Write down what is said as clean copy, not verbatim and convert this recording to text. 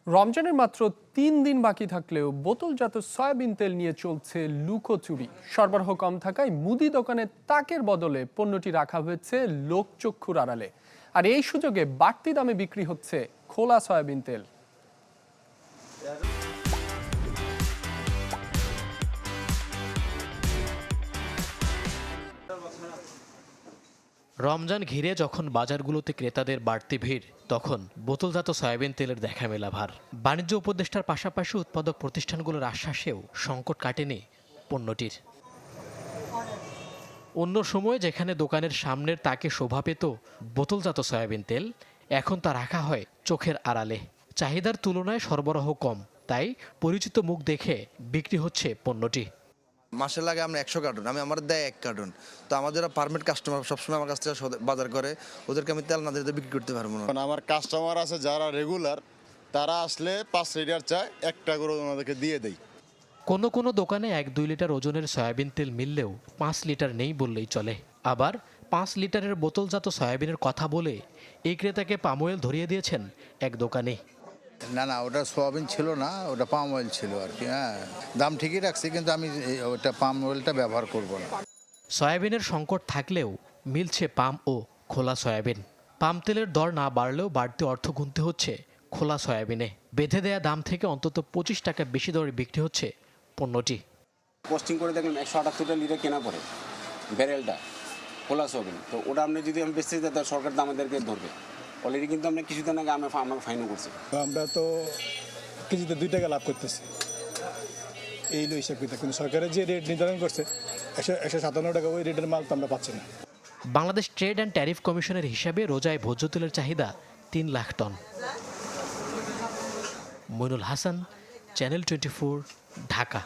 রমজানের মাত্র ৩ দিন বাকি থাকলেও বোতলজাত সয়াবিন তেল নিয়ে চলছে লুকোচুরি। সরবরাহ কম থাকায় মুদি দোকানে তাকের বদলে পণ্যটি রাখা হয়েছে লোকচক্ষুর আড়ালে। আর এই সুযোগে বাড়তি দামে বিক্রি হচ্ছে খোলা সয়াবিন তেল। রমজান ঘিরে যখন বাজারগুলোতে ক্রেতাদের বাড়তি ভিড়, তখন বোতলজাত সয়াবিন তেলের দেখা মেলা ভার। বাণিজ্য উপদেষ্টার পাশাপাশি উৎপাদক প্রতিষ্ঠানগুলোর আশ্বাসেও সংকট কাটেনি পণ্যটির। অন্য সময় যেখানে দোকানের সামনের তাকে শোভা পেত বোতলজাত সয়াবিন তেল, এখন তা রাখা হয় চোখের আড়ালে। চাহিদার তুলনায় সরবরাহ কম, তাই পরিচিত মুখ দেখে বিক্রি হচ্ছে পণ্যটি। মাসে লাগে আমরা 100 কার্টন, আমার দেয় 1 কার্টন। তো আমাদের পারমিট কাস্টমার সবসময় আমার কাছ থেকে বাজার করে, ওদেরকে আমি তেল না দিতে বিক্রি করতে পারবো না। আমার কাস্টমার আছে যারা রেগুলার, তারা আসলে 5 লিটার চায়, একটা করে ওনাদেরকে দিয়ে দেই। কোনো কোনো দোকানে 1-2 লিটার ওজনের সয়াবিন তেল মিললেও 5 লিটার নেই বললেই চলে। আবার 5 লিটারের বোতলজাত সয়াবিনের কথা বলে এই ক্রেতাকে পাম অয়েল ধরিয়ে দিয়েছেন এক দোকানে। না, ওটা সোয়াবিন ছিল না, ওটা পাম অয়েল ছিল আর কি। হ্যাঁ, দাম ঠিকই রাখছি, কিন্তু আমি ওটা পাম অয়েলটা ব্যবহার করব না। সয়াবিনের সংকট থাকলেও মিলছে পাম ও খোলা সয়াবিন। পাম তেলের দর না বাড়লেও বাড়তি অর্থ গুনতে হচ্ছে খোলা সয়াবিনে। বেঁধে দেয়া দাম থেকে অন্তত 25 টাকা বেশি দরে বিক্রি হচ্ছে পণ্যটি। পোস্টিং করে দেখলাম 178 লিটার কেনা পড়ে ব্যারেলটা খোলা সয়াবিন। তো ওটা আপনি যদি আমি বেচতে যাই, তাহলে সরকার তো আমাদেরকে ধরবে। অলরেডি কিন্তু আমরা কিছুদিন আগে আমাকে ফাইনও করছি। আমরা তো কেজিতে 2 টাকা লাভ করতেছি এই হিসাব কিতাব, কিন্তু সরকারের যে রেট নির্ধারণ করছে 157 টাকা, ওই রেটের মাল তো আমরা পাচ্ছি না। বাংলাদেশ ট্রেড অ্যান্ড ট্যারিফ কমিশনের হিসাবে রোজায় ভোজ্য তেলের চাহিদা 3 লাখ টন। মইনুল হাসান, চ্যানেল 24, ঢাকা।